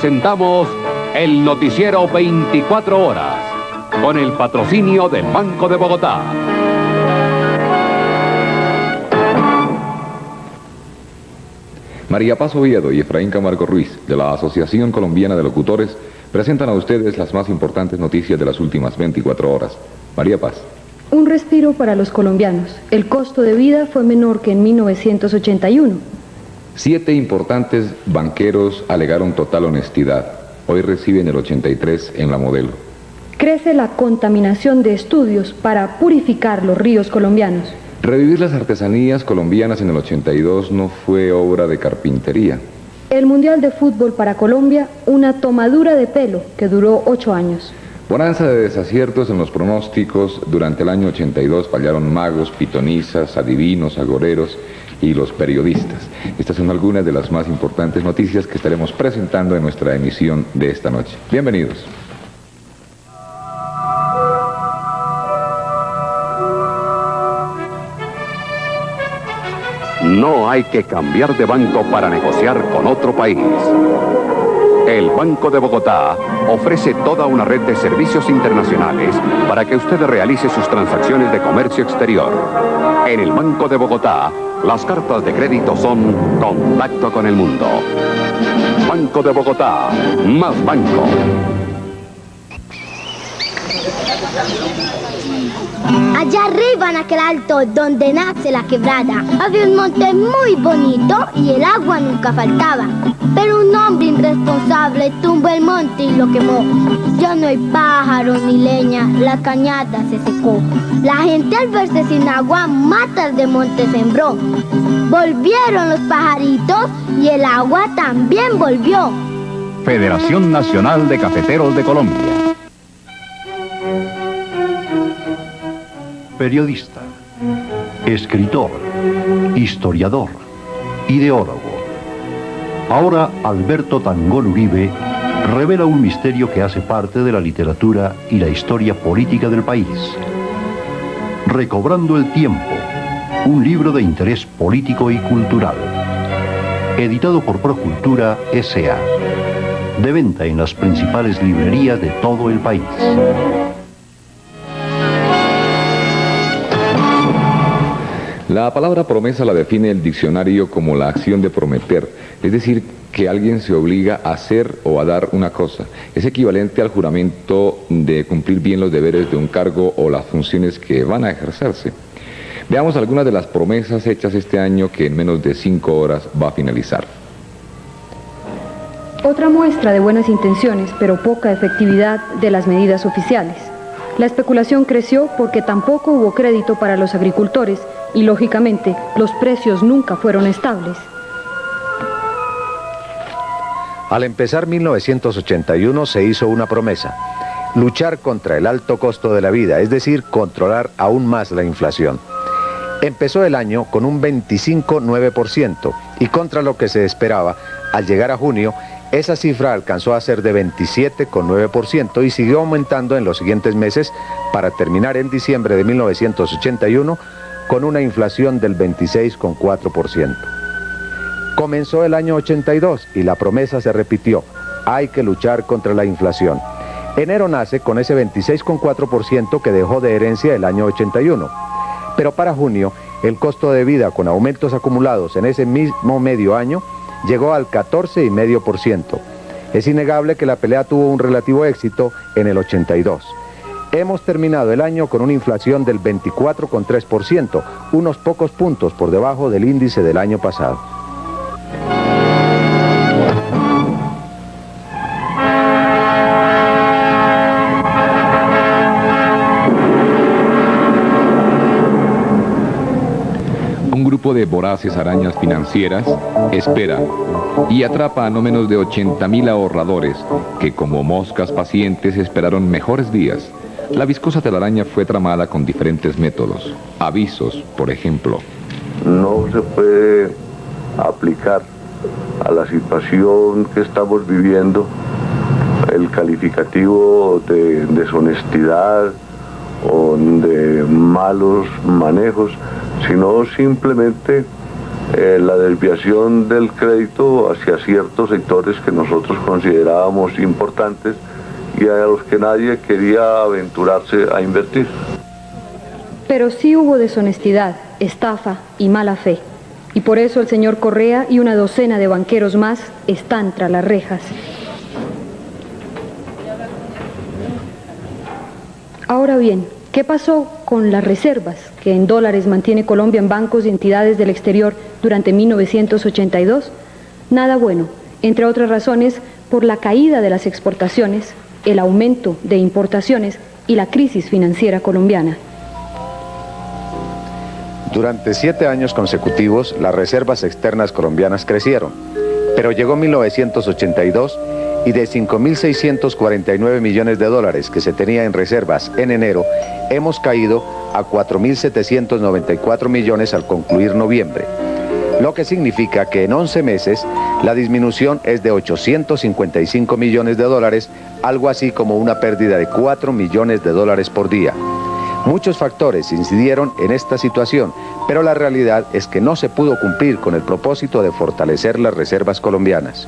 presentamos el noticiero 24 horas, con el patrocinio del Banco de Bogotá. María Paz Oviedo y Efraín Camargo Ruiz, de la Asociación Colombiana de Locutores, presentan a ustedes las más importantes noticias de las últimas 24 horas. María Paz. Un respiro para los colombianos. El costo de vida fue menor que en 1981. 7 importantes banqueros alegaron total honestidad. Hoy reciben el 83 en la Modelo. Crece la contaminación de estudios para purificar los ríos colombianos. Revivir las artesanías colombianas en el 82 no fue obra de carpintería. El Mundial de Fútbol para Colombia, una tomadura de pelo que duró 8 años. Bonanza de desaciertos en los pronósticos. Durante el año 82 fallaron magos, pitonisas, adivinos, agoreros y los periodistas. Estas son algunas de las más importantes noticias que estaremos presentando en nuestra emisión de esta noche. Bienvenidos. No hay que cambiar de banco para negociar con otro país. El Banco de Bogotá ofrece toda una red de servicios internacionales para que usted realice sus transacciones de comercio exterior. En el Banco de Bogotá, las cartas de crédito son contacto con el mundo. Banco de Bogotá, más banco. Allá arriba en aquel alto donde nace la quebrada había un monte muy bonito y el agua nunca faltaba. Pero un hombre irresponsable tumbó el monte y lo quemó. Ya no hay pájaros ni leña, la cañada se secó. La gente al verse sin agua matas de monte sembró. Volvieron los pajaritos y el agua también volvió. Federación Nacional de Cafeteros de Colombia. Periodista, escritor, historiador, ideólogo. Ahora Alberto Tangol Uribe revela un misterio que hace parte de la literatura y la historia política del país. Recobrando el tiempo, un libro de interés político y cultural. Editado por Procultura S.A. De venta en las principales librerías de todo el país. La palabra promesa la define el diccionario como la acción de prometer, es decir, que alguien se obliga a hacer o a dar una cosa. Es equivalente al juramento de cumplir bien los deberes de un cargo o las funciones que van a ejercerse. Veamos algunas de las promesas hechas este año que en menos de 5 horas va a finalizar. Otra muestra de buenas intenciones, pero poca efectividad de las medidas oficiales. La especulación creció porque tampoco hubo crédito para los agricultores y, lógicamente, los precios nunca fueron estables. Al empezar 1981 se hizo una promesa: luchar contra el alto costo de la vida, es decir, controlar aún más la inflación. Empezó el año con un 25,9% y contra lo que se esperaba, al llegar a junio, esa cifra alcanzó a ser de 27,9% y siguió aumentando en los siguientes meses para terminar en diciembre de 1981 con una inflación del 26,4%. Comenzó el año 82 y la promesa se repitió: hay que luchar contra la inflación. Enero nace con ese 26,4% que dejó de herencia el año 81. Pero para junio, el costo de vida con aumentos acumulados en ese mismo medio año llegó al 14,5%. Es innegable que la pelea tuvo un relativo éxito en el 82. Hemos terminado el año con una inflación del 24,3%, unos pocos puntos por debajo del índice del año pasado. Un grupo de voraces arañas financieras espera y atrapa a no menos de 80.000 ahorradores que, como moscas pacientes, esperaron mejores días. La viscosa telaraña fue tramada con diferentes métodos. Avisos, por ejemplo. No se puede aplicar a la situación que estamos viviendo el calificativo de deshonestidad o de malos manejos, sino simplemente la desviación del crédito hacia ciertos sectores que nosotros considerábamos importantes y a los que nadie quería aventurarse a invertir. Pero sí hubo deshonestidad, estafa y mala fe. Y por eso el señor Correa y una docena de banqueros más están tras las rejas. Ahora bien, ¿qué pasó con las reservas que en dólares mantiene Colombia en bancos y entidades del exterior durante 1982? Nada bueno, entre otras razones, por la caída de las exportaciones, el aumento de importaciones y la crisis financiera colombiana. Durante 7 años consecutivos, las reservas externas colombianas crecieron, pero llegó 1982 y de 5.649 millones de dólares que se tenía en reservas en enero, hemos caído a 4.794 millones al concluir noviembre, lo que significa que en 11 meses la disminución es de 855 millones de dólares, algo así como una pérdida de 4 millones de dólares por día. Muchos factores incidieron en esta situación, pero la realidad es que no se pudo cumplir con el propósito de fortalecer las reservas colombianas.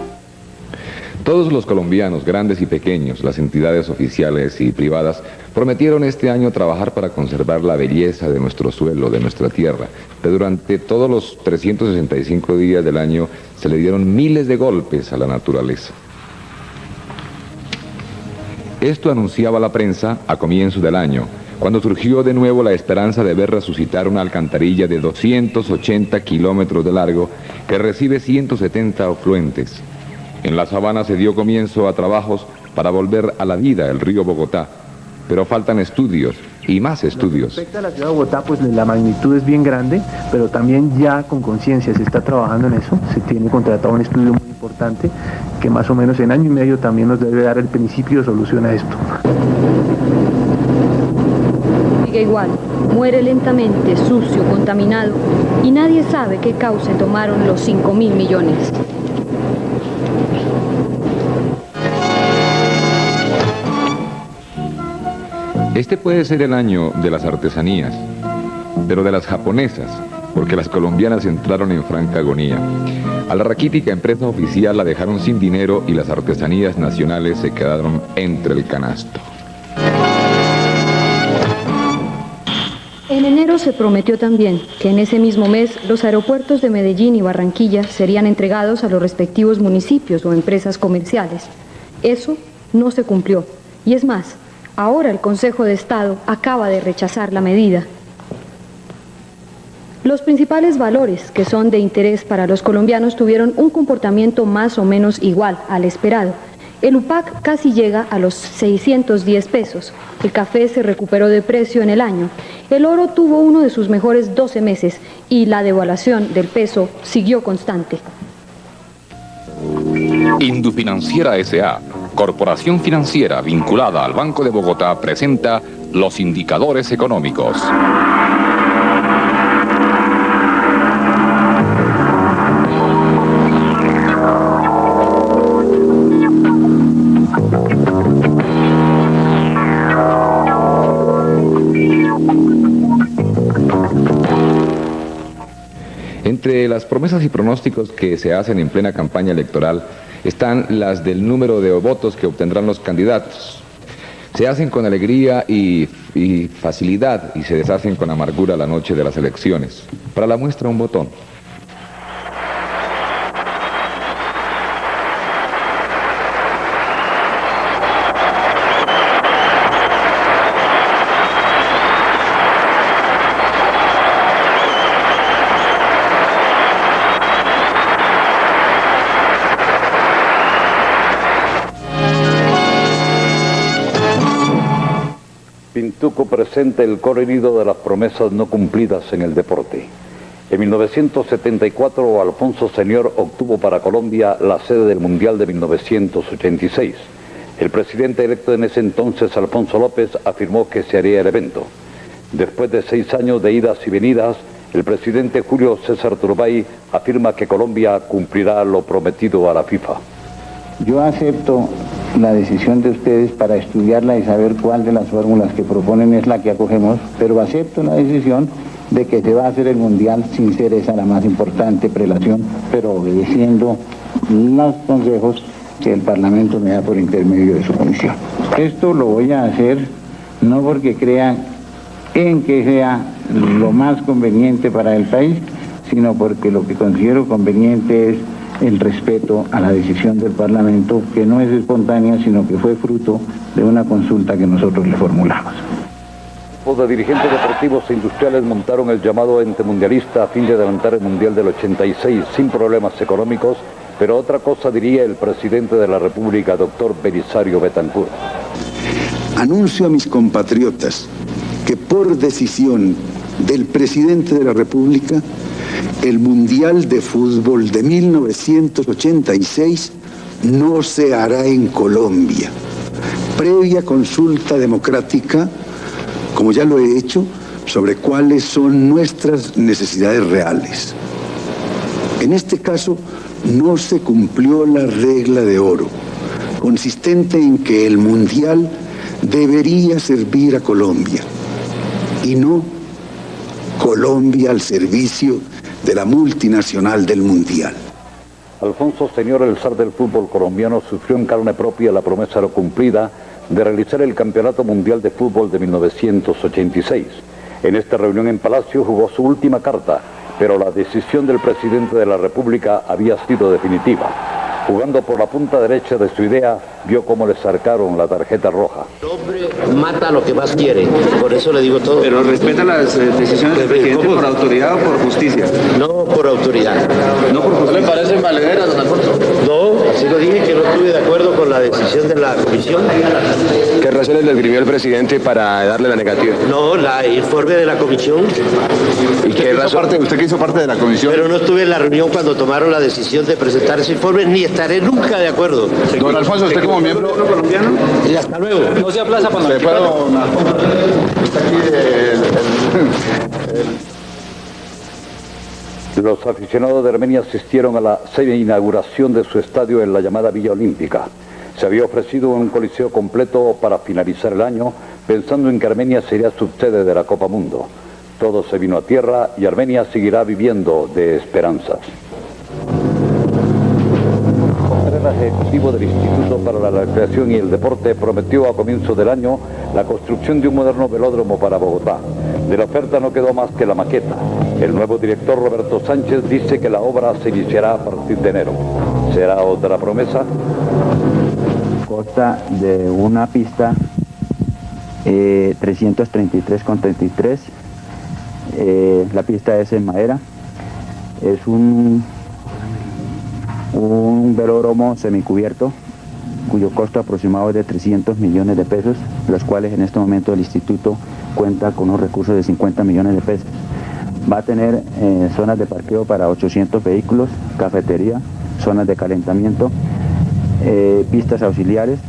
Todos los colombianos, grandes y pequeños, las entidades oficiales y privadas, prometieron este año trabajar para conservar la belleza de nuestro suelo, de nuestra tierra. Pero durante todos los 365 días del año se le dieron miles de golpes a la naturaleza. Esto anunciaba la prensa a comienzo del año, cuando surgió de nuevo la esperanza de ver resucitar una alcantarilla de 280 kilómetros de largo que recibe 170 afluentes. En la sabana se dio comienzo a trabajos para volver a la vida el río Bogotá, pero faltan estudios y más estudios. Respecto a la ciudad de Bogotá, pues la magnitud es bien grande, pero también ya con conciencia se está trabajando en eso. Se tiene contratado un estudio muy importante que más o menos en año y medio también nos debe dar el principio de solución a esto. Sigue igual, muere lentamente, sucio, contaminado, y nadie sabe qué cauce tomaron los 5.000 millones. Este puede ser el año de las artesanías, pero de las japonesas, porque las colombianas entraron en franca agonía. A la raquítica empresa oficial la dejaron sin dinero y las artesanías nacionales se quedaron entre el canasto. En enero se prometió también que en ese mismo mes los aeropuertos de Medellín y Barranquilla serían entregados a los respectivos municipios o empresas comerciales. Eso no se cumplió. Y es más, ahora el Consejo de Estado acaba de rechazar la medida. Los principales valores que son de interés para los colombianos tuvieron un comportamiento más o menos igual al esperado. El UPAC casi llega a los 610 pesos. El café se recuperó de precio en el año. El oro tuvo uno de sus mejores 12 meses y la devaluación del peso siguió constante. Indufinanciera S.A., corporación financiera vinculada al Banco de Bogotá, presenta los indicadores económicos. Entre las promesas y pronósticos que se hacen en plena campaña electoral están las del número de votos que obtendrán los candidatos. Se hacen con alegría y facilidad y se deshacen con amargura la noche de las elecciones. Para la muestra, un botón. Pintuco presenta el coro herido de las promesas no cumplidas en el deporte. En 1974, Alfonso Señor obtuvo para Colombia la sede del Mundial de 1986. El presidente electo en ese entonces, Alfonso López, afirmó que se haría el evento. Después de 6 años de idas y venidas, el presidente Julio César Turbay afirma que Colombia cumplirá lo prometido a la FIFA. Yo acepto la decisión de ustedes para estudiarla y saber cuál de las fórmulas que proponen es la que acogemos, pero acepto la decisión de que se va a hacer el Mundial sin ser esa la más importante prelación, pero obedeciendo los consejos que el Parlamento me da por intermedio de su comisión. Esto lo voy a hacer no porque crea en que sea lo más conveniente para el país, sino porque lo que considero conveniente es el respeto a la decisión del Parlamento, que no es espontánea, sino que fue fruto de una consulta que nosotros le formulamos. Los de dirigentes deportivos e industriales montaron el llamado ente mundialista a fin de adelantar el Mundial del 86 sin problemas económicos, pero otra cosa diría el presidente de la República, doctor Belisario Betancur. Anuncio a mis compatriotas que por decisión del presidente de la República, el Mundial de Fútbol de 1986 no se hará en Colombia, previa consulta democrática, como ya lo he hecho, sobre cuáles son nuestras necesidades reales. En este caso, no se cumplió la regla de oro, consistente en que el Mundial debería servir a Colombia, y no Colombia al servicio de la multinacional del Mundial. Alfonso Señor, el zar del fútbol colombiano, sufrió en carne propia la promesa no cumplida de realizar el Campeonato Mundial de Fútbol de 1986. En esta reunión en Palacio jugó su última carta, pero la decisión del presidente de la República había sido definitiva. Jugando por la punta derecha de su idea, vio cómo le sacaron la tarjeta roja. El hombre mata lo que más quiere, por eso le digo todo. Pero respeta las decisiones del presidente por autoridad o por justicia. No por autoridad. No por justicia. ¿Le parecen valederas, don Alfonso? No, así lo dije, que no estuve de acuerdo con la decisión de la comisión. ¿Qué razones le esgrimió el presidente para darle la negativa? No, el informe de la comisión. ¿Y qué razón? ¿Usted que hizo parte de la comisión? Pero no estuve en la reunión cuando tomaron la decisión de presentar ese informe, ni estaré nunca de acuerdo. Don Alfonso, ¿usted como miembro colombiano? Y hasta luego. No se aplaza para don Alfonso. Está aquí Los aficionados de Armenia asistieron a la semi-inauguración de su estadio en la llamada Villa Olímpica. Se había ofrecido un coliseo completo para finalizar el año, pensando en que Armenia sería subsede de la Copa Mundo. Todo se vino a tierra y Armenia seguirá viviendo de esperanzas. El ejecutivo del Instituto para la Recreación y el Deporte prometió a comienzos del año la construcción de un moderno velódromo para Bogotá. De la oferta no quedó más que la maqueta. El nuevo director Roberto Sánchez dice que la obra se iniciará a partir de enero. ¿Será otra promesa? Consta de una pista 333,33. La pista es en madera. Es un velódromo semicubierto cuyo costo aproximado es de 300 millones de pesos, los cuales en este momento el instituto cuenta con unos recursos de 50 millones de pesos. Va a tener zonas de parqueo para 800 vehículos, cafetería, zonas de calentamiento, pistas auxiliares.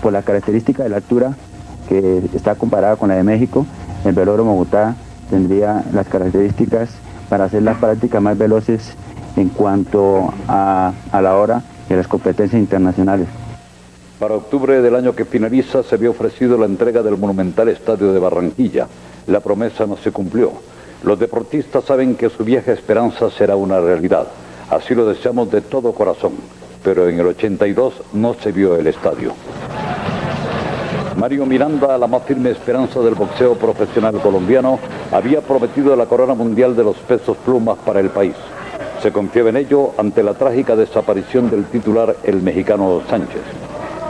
Por la característica de la altura, que está comparada con la de México, el velódromo Bogotá tendría las características para hacer las prácticas más veloces en cuanto a la hora de las competencias internacionales. Para octubre del año que finaliza se había ofrecido la entrega del monumental estadio de Barranquilla. La promesa no se cumplió. Los deportistas saben que su vieja esperanza será una realidad. Así lo deseamos de todo corazón. Pero en el 82 no se vio el estadio. Mario Miranda, la más firme esperanza del boxeo profesional colombiano, había prometido la corona mundial de los pesos plumas para el país. Se confiaba en ello ante la trágica desaparición del titular, el mexicano Sánchez.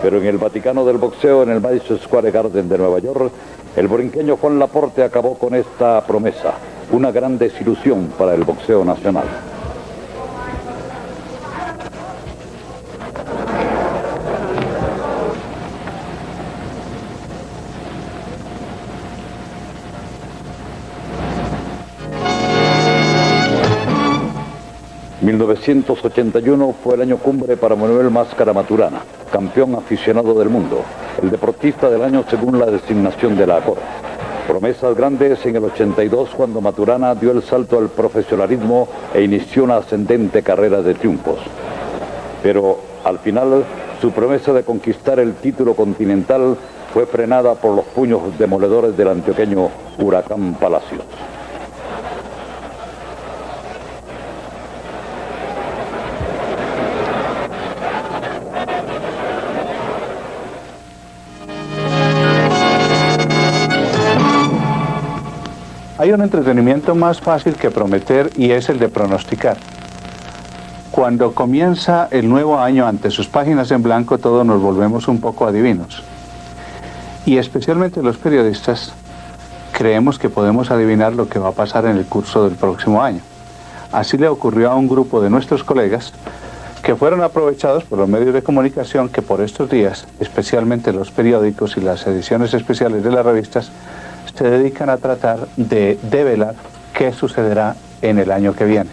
Pero en el Vaticano del boxeo, en el Madison Square Garden de Nueva York, el borinqueño Juan Laporte acabó con esta promesa, una gran desilusión para el boxeo nacional. En 1981 fue el año cumbre para Manuel Máscara Maturana, campeón aficionado del mundo, el deportista del año según la designación de la ACOR. Promesas grandes en el 82 cuando Maturana dio el salto al profesionalismo e inició una ascendente carrera de triunfos. Pero al final su promesa de conquistar el título continental fue frenada por los puños demoledores del antioqueño Huracán Palacios. Hay un entretenimiento más fácil que prometer y es el de pronosticar. Cuando comienza el nuevo año ante sus páginas en blanco, todos nos volvemos un poco adivinos. Y especialmente los periodistas creemos que podemos adivinar lo que va a pasar en el curso del próximo año. Así le ocurrió a un grupo de nuestros colegas que fueron aprovechados por los medios de comunicación que por estos días, especialmente los periódicos y las ediciones especiales de las revistas, se dedican a tratar de develar qué sucederá en el año que viene.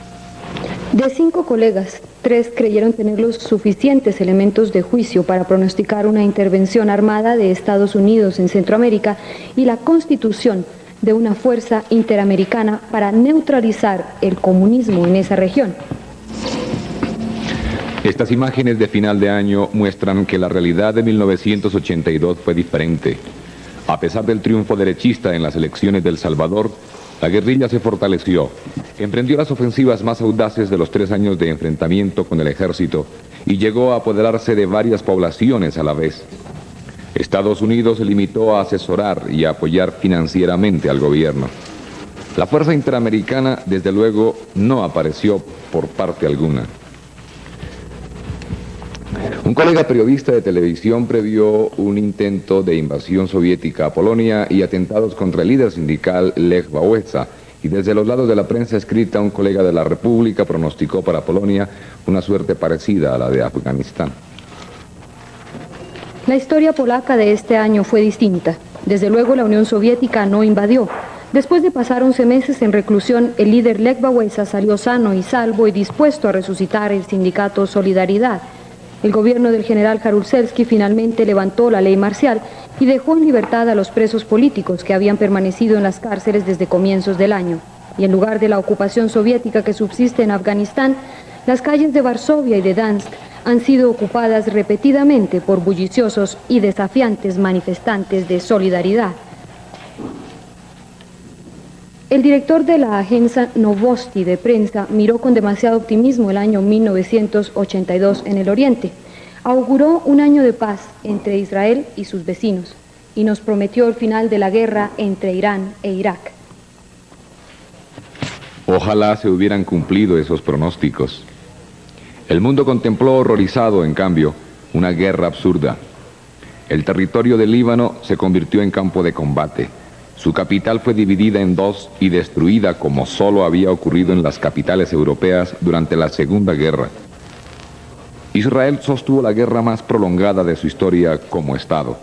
De 5 colegas, 3 creyeron tener los suficientes elementos de juicio para pronosticar una intervención armada de Estados Unidos en Centroamérica y la constitución de una fuerza interamericana para neutralizar el comunismo en esa región. Estas imágenes de final de año muestran que la realidad de 1982 fue diferente. A pesar del triunfo derechista en las elecciones de El Salvador, la guerrilla se fortaleció, emprendió las ofensivas más audaces de los 3 años de enfrentamiento con el ejército y llegó a apoderarse de varias poblaciones a la vez. Estados Unidos se limitó a asesorar y a apoyar financieramente al gobierno. La fuerza interamericana, desde luego, no apareció por parte alguna. Un colega periodista de televisión previó un intento de invasión soviética a Polonia y atentados contra el líder sindical Lech Wałęsa, y desde los lados de la prensa escrita un colega de la República pronosticó para Polonia una suerte parecida a la de Afganistán. La historia polaca de este año fue distinta. Desde luego la Unión Soviética no invadió. Después de pasar 11 meses en reclusión, el líder Lech Wałęsa salió sano y salvo y dispuesto a resucitar el sindicato Solidaridad. El gobierno del general Jaruzelski finalmente levantó la ley marcial y dejó en libertad a los presos políticos que habían permanecido en las cárceles desde comienzos del año. Y en lugar de la ocupación soviética que subsiste en Afganistán, las calles de Varsovia y de Dansk han sido ocupadas repetidamente por bulliciosos y desafiantes manifestantes de solidaridad. El director de la agencia Novosti de prensa miró con demasiado optimismo el año 1982 en el Oriente. Auguró un año de paz entre Israel y sus vecinos y nos prometió el final de la guerra entre Irán e Irak. Ojalá se hubieran cumplido esos pronósticos. El mundo contempló horrorizado, en cambio, una guerra absurda. El territorio del Líbano se convirtió en campo de combate. Su capital fue dividida en 2 y destruida como solo había ocurrido en las capitales europeas durante la Segunda Guerra. Israel sostuvo la guerra más prolongada de su historia como Estado.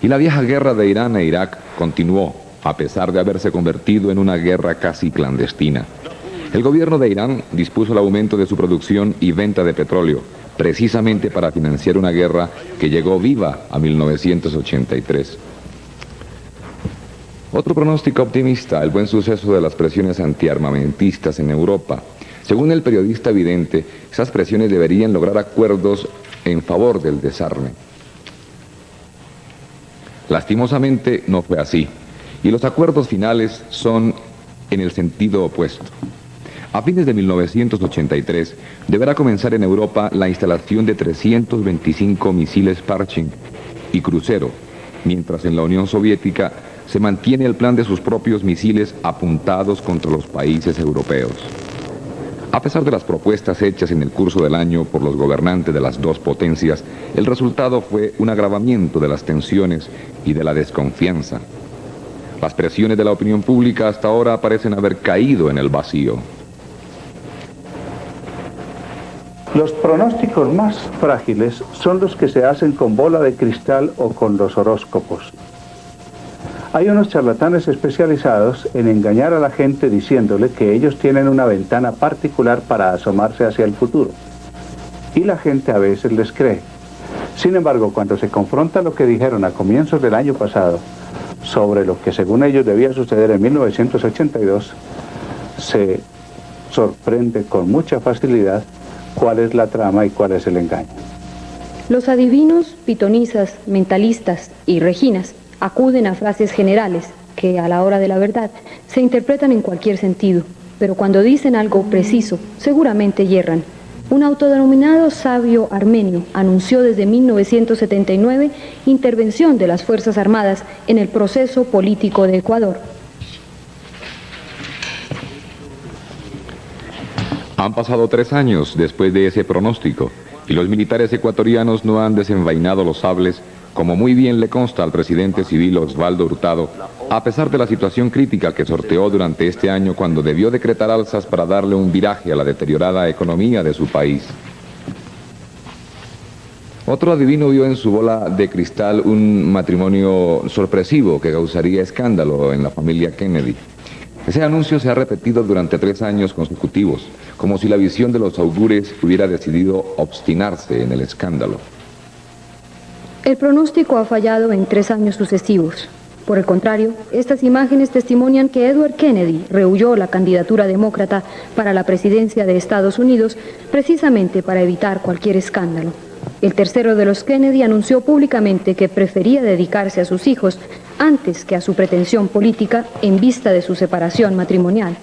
Y la vieja guerra de Irán e Irak continuó, a pesar de haberse convertido en una guerra casi clandestina. El gobierno de Irán dispuso el aumento de su producción y venta de petróleo, precisamente para financiar una guerra que llegó viva a 1983. Otro pronóstico optimista, el buen suceso de las presiones antiarmamentistas en Europa. Según el periodista vidente, esas presiones deberían lograr acuerdos en favor del desarme. Lastimosamente no fue así, y los acuerdos finales son en el sentido opuesto. A fines de 1983 deberá comenzar en Europa la instalación de 325 misiles Parching y crucero, mientras en la Unión Soviética se mantiene el plan de sus propios misiles apuntados contra los países europeos. A pesar de las propuestas hechas en el curso del año por los gobernantes de las 2 potencias, el resultado fue un agravamiento de las tensiones y de la desconfianza. Las presiones de la opinión pública hasta ahora parecen haber caído en el vacío. Los pronósticos más frágiles son los que se hacen con bola de cristal o con los horóscopos. Hay unos charlatanes especializados en engañar a la gente diciéndole que ellos tienen una ventana particular para asomarse hacia el futuro. Y la gente a veces les cree. Sin embargo, cuando se confronta lo que dijeron a comienzos del año pasado sobre lo que según ellos debía suceder en 1982, se sorprende con mucha facilidad cuál es la trama y cuál es el engaño. Los adivinos, pitonizas, mentalistas y reginas acuden a frases generales que a la hora de la verdad se interpretan en cualquier sentido, pero cuando dicen algo preciso, seguramente yerran. Un autodenominado sabio armenio anunció desde 1979 intervención de las Fuerzas Armadas en el proceso político de Ecuador. Han pasado 3 años después de ese pronóstico y los militares ecuatorianos no han desenvainado los sables, como muy bien le consta al presidente civil Osvaldo Hurtado, a pesar de la situación crítica que sorteó durante este año cuando debió decretar alzas para darle un viraje a la deteriorada economía de su país. Otro adivino vio en su bola de cristal un matrimonio sorpresivo que causaría escándalo en la familia Kennedy. Ese anuncio se ha repetido durante 3 años consecutivos, como si la visión de los augures hubiera decidido obstinarse en el escándalo. El pronóstico ha fallado en 3 años sucesivos. Por el contrario, estas imágenes testimonian que Edward Kennedy rehuyó la candidatura demócrata para la presidencia de Estados Unidos precisamente para evitar cualquier escándalo. El tercero de los Kennedy anunció públicamente que prefería dedicarse a sus hijos antes que a su pretensión política en vista de su separación matrimonial.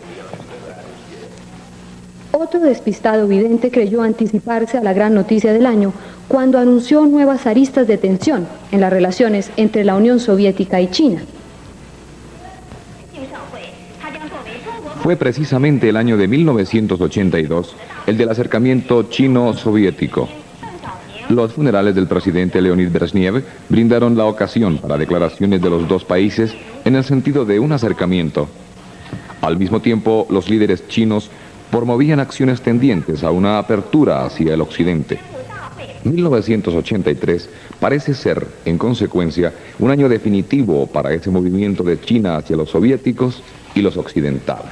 Otro despistado vidente creyó anticiparse a la gran noticia del año cuando anunció nuevas aristas de tensión en las relaciones entre la Unión Soviética y China. Fue precisamente el año de 1982 el del acercamiento chino-soviético. Los funerales del presidente Leonid Brezhnev brindaron la ocasión para declaraciones de los dos países en el sentido de un acercamiento. Al mismo tiempo, los líderes chinos promovían acciones tendientes a una apertura hacia el occidente. 1983 parece ser, en consecuencia, un año definitivo para ese movimiento de China hacia los soviéticos y los occidentales.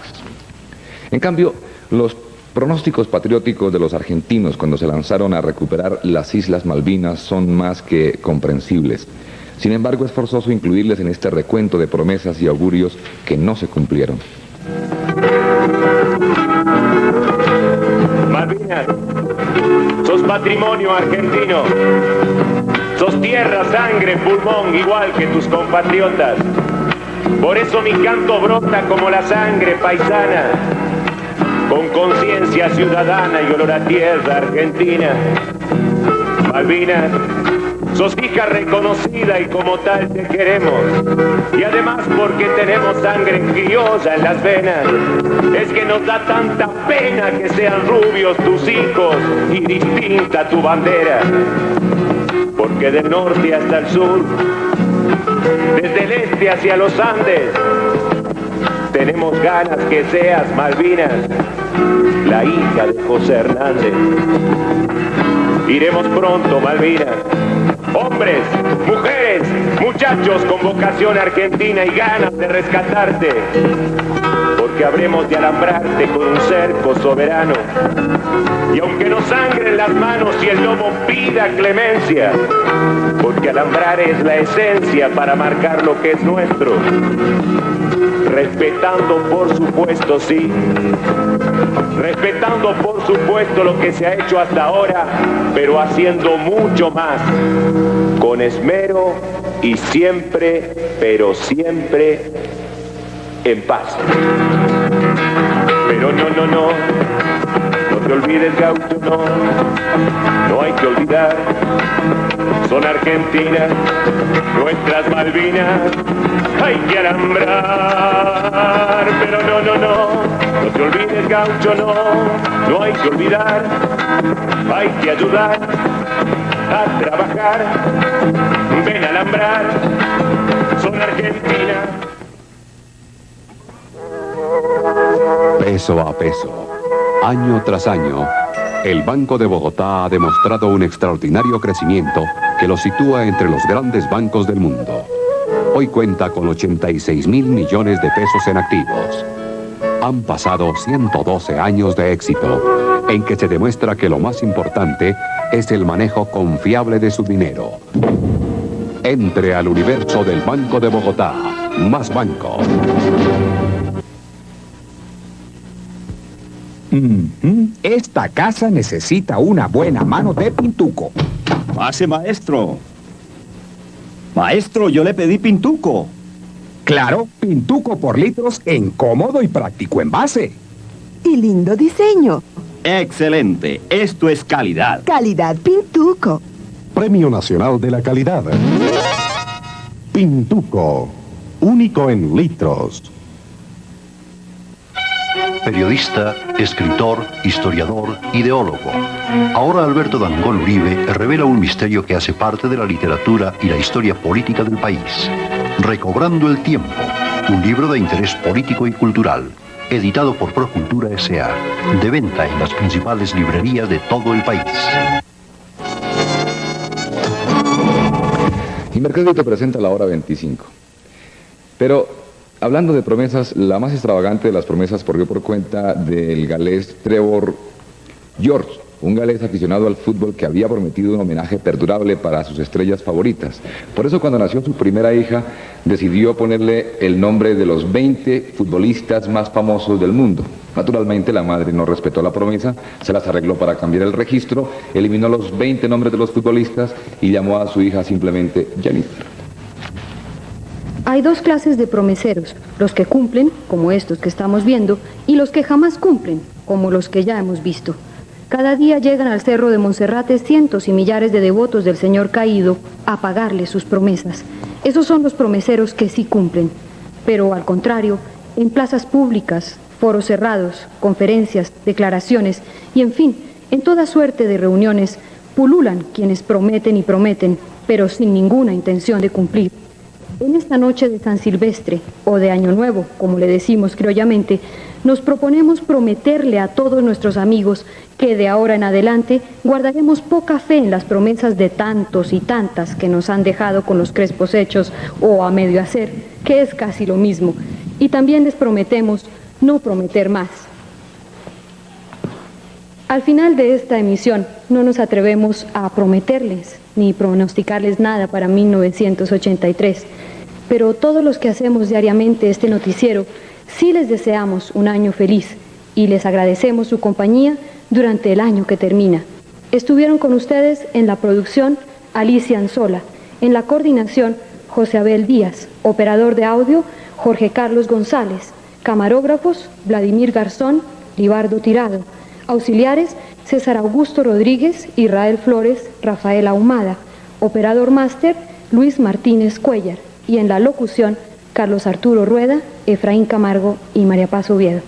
En cambio, los pronósticos patrióticos de los argentinos cuando se lanzaron a recuperar las Islas Malvinas son más que comprensibles. Sin embargo, es forzoso incluirles en este recuento de promesas y augurios que no se cumplieron. Malvinas, sos patrimonio argentino, sos tierra, sangre, pulmón, igual que tus compatriotas. Por eso mi canto brota como la sangre paisana, con conciencia ciudadana y olor a tierra argentina. Malvinas, sos hija reconocida y como tal te queremos. Y además porque tenemos sangre criolla en las venas, es que nos da tanta pena que sean rubios tus hijos y distinta tu bandera. Porque del norte hasta el sur, desde el este hacia los Andes, tenemos ganas que seas, Malvinas, la hija de José Hernández. Iremos pronto, Malvinas, hombres, mujeres, muchachos con vocación argentina y ganas de rescatarte, porque habremos de alambrarte con un cerco soberano. Y aunque nos sangren las manos y el lobo pida clemencia, porque alambrar es la esencia para marcar lo que es nuestro, respetando por supuesto, sí, respetando por supuesto lo que se ha hecho hasta ahora, pero haciendo mucho más, con esmero y siempre, pero siempre, en paz. Pero no te olvides, gaucho, no hay que olvidar, son argentinas nuestras Malvinas, hay que alambrar. Pero no te olvides, gaucho, no hay que olvidar, hay que ayudar a trabajar, ven a alambrar, son argentinas. Peso a peso, año tras año, el Banco de Bogotá ha demostrado un extraordinario crecimiento que lo sitúa entre los grandes bancos del mundo. Hoy cuenta con 86.000 millones de pesos en activos. Han pasado 112 años de éxito, en que se demuestra que lo más importante es el manejo confiable de su dinero. Entre al universo del Banco de Bogotá, más banco. Esta casa necesita una buena mano de pintuco. Pase, maestro. Maestro, yo le pedí pintuco. Claro, pintuco por litros en cómodo y práctico envase. Y lindo diseño. Excelente. Esto es calidad. Calidad Pintuco. Premio Nacional de la Calidad. Pintuco, único en litros. periodista, escritor, historiador, ideólogo. Ahora Alberto Dangond Uribe revela un misterio que hace parte de la literatura y la historia política del país. Recobrando el tiempo, un libro de interés político y cultural, editado por Procultura S.A., de venta en las principales librerías de todo el país. Y Mercadito presenta la hora 25. Pero, hablando de promesas, la más extravagante de las promesas corrió por cuenta del galés Trevor George, un galés aficionado al fútbol que había prometido un homenaje perdurable para sus estrellas favoritas. Por eso, cuando nació su primera hija, decidió ponerle el nombre de los 20 futbolistas más famosos del mundo. Naturalmente, la madre no respetó la promesa, se las arregló para cambiar el registro, eliminó los 20 nombres de los futbolistas y llamó a su hija simplemente Jennifer. Hay dos clases de promeseros, los que cumplen, como estos que estamos viendo, y los que jamás cumplen, como los que ya hemos visto. Cada día llegan al Cerro de Monserrate cientos y millares de devotos del Señor caído a pagarle sus promesas. Esos son los promeseros que sí cumplen. Pero al contrario, en plazas públicas, foros cerrados, conferencias, declaraciones y en fin, en toda suerte de reuniones, pululan quienes prometen y prometen, pero sin ninguna intención de cumplir. En esta noche de San Silvestre, o de Año Nuevo, como le decimos criollamente, nos proponemos prometerle a todos nuestros amigos que de ahora en adelante guardaremos poca fe en las promesas de tantos y tantas que nos han dejado con los crespos hechos o a medio hacer, que es casi lo mismo. Y también les prometemos no prometer más. Al final de esta emisión no nos atrevemos a prometerles ni pronosticarles nada para 1983, pero todos los que hacemos diariamente este noticiero sí les deseamos un año feliz y les agradecemos su compañía durante el año que termina. Estuvieron con ustedes en la producción Alicia Anzola, en la coordinación José Abel Díaz, operador de audio Jorge Carlos González, camarógrafos Vladimir Garzón, Libardo Tirado, auxiliares César Augusto Rodríguez, Israel Flores, Rafael Ahumada, operador máster Luis Martínez Cuellar y en la locución Carlos Arturo Rueda, Efraín Camargo y María Paz Oviedo.